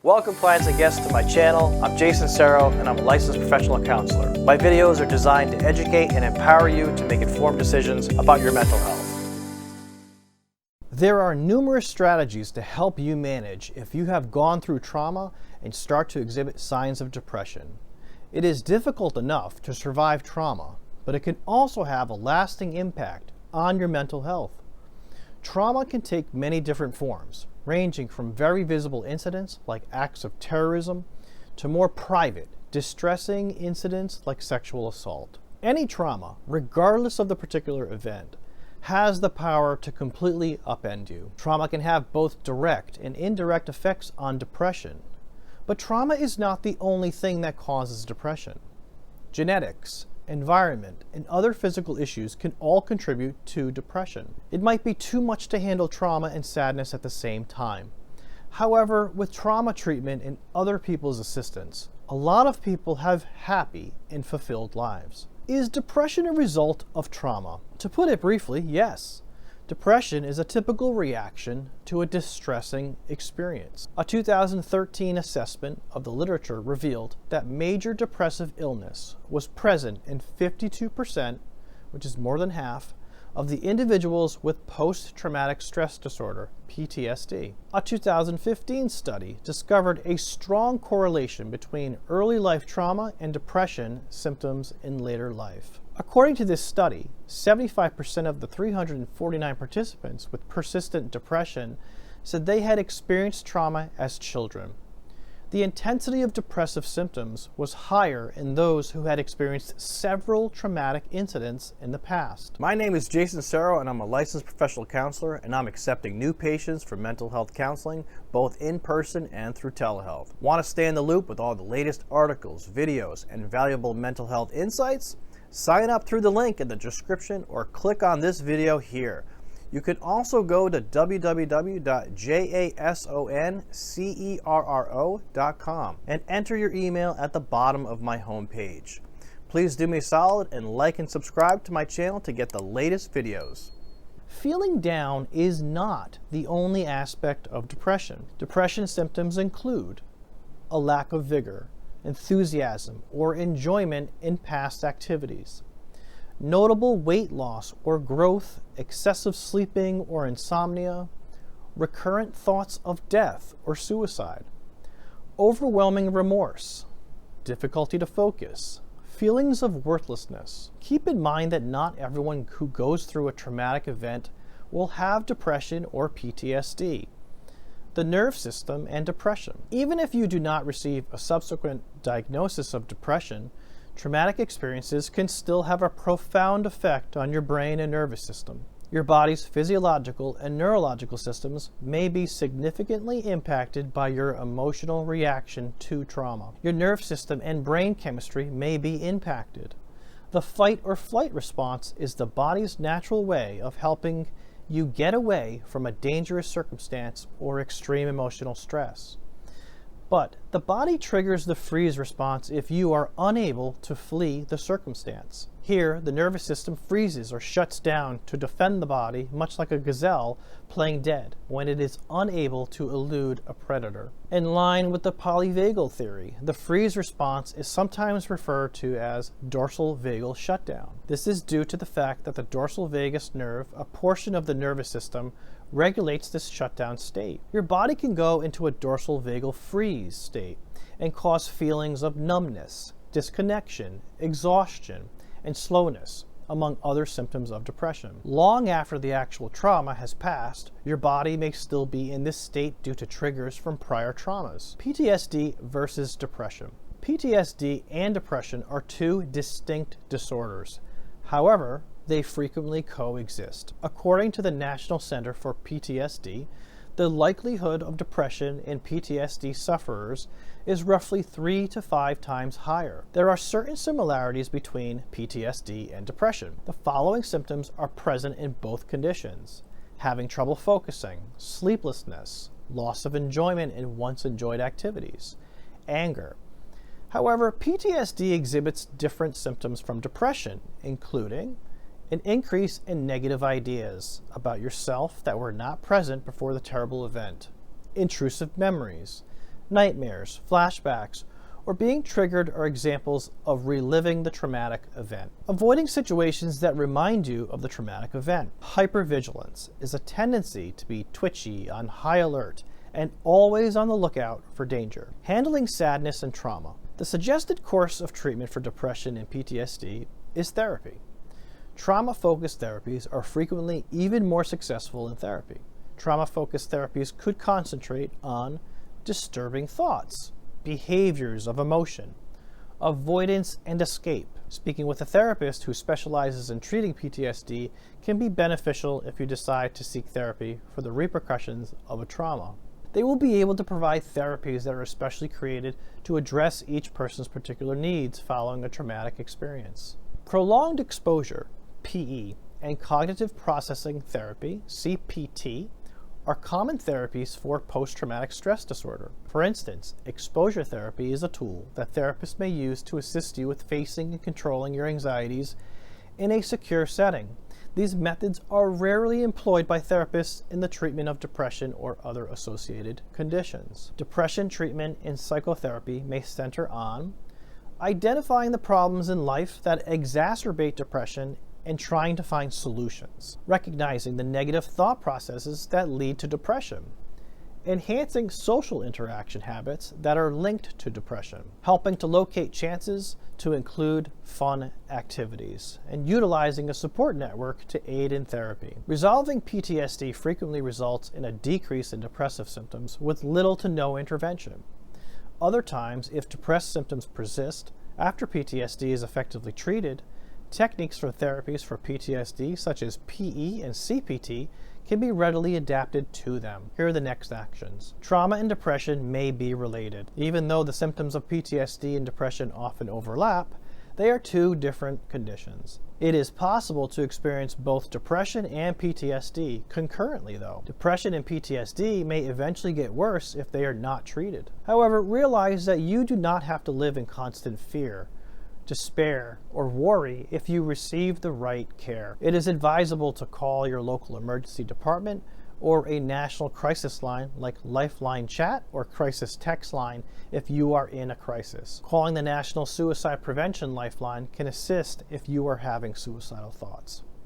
Welcome clients and guests to my channel. I'm Jason Serro and I'm a licensed professional counselor. My videos are designed to educate and empower you to make informed decisions about your mental health. There are numerous strategies to help you manage if you have gone through trauma and start to exhibit signs of depression. It is difficult enough to survive trauma, but it can also have a lasting impact on your mental health. Trauma can take many different forms, ranging from very visible incidents like acts of terrorism to more private, distressing incidents like sexual assault. Any trauma, regardless of the particular event, has the power to completely upend you. Trauma can have both direct and indirect effects on depression, but trauma is not the only thing that causes depression. Genetics, environment, and other physical issues can all contribute to depression. It might be too much to handle trauma and sadness at the same time. However, with trauma treatment and other people's assistance, a lot of people have happy and fulfilled lives. Is depression a result of trauma? To put it briefly, yes. Depression is a typical reaction to a distressing experience. A 2013 assessment of the literature revealed that major depressive illness was present in 52%, which is more than half, of the individuals with post-traumatic stress disorder, PTSD. A 2015 study discovered a strong correlation between early life trauma and depression symptoms in later life. According to this study, 75% of the 349 participants with persistent depression said they had experienced trauma as children. The intensity of depressive symptoms was higher in those who had experienced several traumatic incidents in the past. My name is Jason Serro and I'm a licensed professional counselor, and I'm accepting new patients for mental health counseling, both in person and through telehealth. Want to stay in the loop with all the latest articles, videos, and valuable mental health insights? Sign up through the link in the description or click on this video here. You can also go to www.jasoncerro.com and enter your email at the bottom of my homepage. Please do me a solid and like and subscribe to my channel to get the latest videos. Feeling down is not the only aspect of depression. Depression symptoms include a lack of vigor, enthusiasm, or enjoyment in past activities, notable weight loss or growth, excessive sleeping or insomnia, recurrent thoughts of death or suicide, overwhelming remorse, difficulty to focus, feelings of worthlessness. Keep in mind that not everyone who goes through a traumatic event will have depression or PTSD, the nerve system, and depression. Even if you do not receive a subsequent diagnosis of depression, traumatic experiences can still have a profound effect on your brain and nervous system. Your body's physiological and neurological systems may be significantly impacted by your emotional reaction to trauma. Your nerve system and brain chemistry may be impacted. The fight or flight response is the body's natural way of helping you get away from a dangerous circumstance or extreme emotional stress. But the body triggers the freeze response if you are unable to flee the circumstance. Here, the nervous system freezes or shuts down to defend the body, much like a gazelle playing dead when it is unable to elude a predator. In line with the polyvagal theory, the freeze response is sometimes referred to as dorsal vagal shutdown. This is due to the fact that the dorsal vagus nerve, a portion of the nervous system, regulates this shutdown state. Your body can go into a dorsal vagal freeze state and cause feelings of numbness, disconnection, exhaustion, and slowness, among other symptoms of depression. Long after the actual trauma has passed, your body may still be in this state due to triggers from prior traumas. PTSD versus depression. PTSD and depression are two distinct disorders. However, they frequently coexist. According to the National Center for PTSD, the likelihood of depression in PTSD sufferers is roughly 3 to 5 times higher. There are certain similarities between PTSD and depression. The following symptoms are present in both conditions: having trouble focusing, sleeplessness, loss of enjoyment in once enjoyed activities, anger. However, PTSD exhibits different symptoms from depression, including an increase in negative ideas about yourself that were not present before the terrible event, intrusive memories, Nightmares, flashbacks, or being triggered are examples of reliving the traumatic event. Avoiding situations that remind you of the traumatic event. Hypervigilance is a tendency to be twitchy, on high alert, and always on the lookout for danger. Handling sadness and trauma. The suggested course of treatment for depression and PTSD is therapy. Trauma-focused therapies are frequently even more successful in therapy. Trauma-focused therapies could concentrate on disturbing thoughts, behaviors of emotion, avoidance and escape. Speaking with a therapist who specializes in treating PTSD can be beneficial if you decide to seek therapy for the repercussions of a trauma. They will be able to provide therapies that are especially created to address each person's particular needs following a traumatic experience. Prolonged exposure, PE, and cognitive processing therapy, CPT, are common therapies for post-traumatic stress disorder. For instance, exposure therapy is a tool that therapists may use to assist you with facing and controlling your anxieties in a secure setting. These methods are rarely employed by therapists in the treatment of depression or other associated conditions. Depression treatment in psychotherapy may center on identifying the problems in life that exacerbate depression and trying to find solutions, recognizing the negative thought processes that lead to depression, enhancing social interaction habits that are linked to depression, helping to locate chances to include fun activities, and utilizing a support network to aid in therapy. Resolving PTSD frequently results in a decrease in depressive symptoms with little to no intervention. Other times, if depressed symptoms persist after PTSD is effectively treated, techniques for therapies for PTSD, such as PE and CPT, can be readily adapted to them. Here are the next actions. Trauma and depression may be related. Even though the symptoms of PTSD and depression often overlap, they are two different conditions. It is possible to experience both depression and PTSD concurrently, though. Depression and PTSD may eventually get worse if they are not treated. However, realize that you do not have to live in constant fear, despair, or worry if you receive the right care. It is advisable to call your local emergency department or a national crisis line like Lifeline Chat or Crisis Text Line if you are in a crisis. Calling the National Suicide Prevention Lifeline can assist if you are having suicidal thoughts.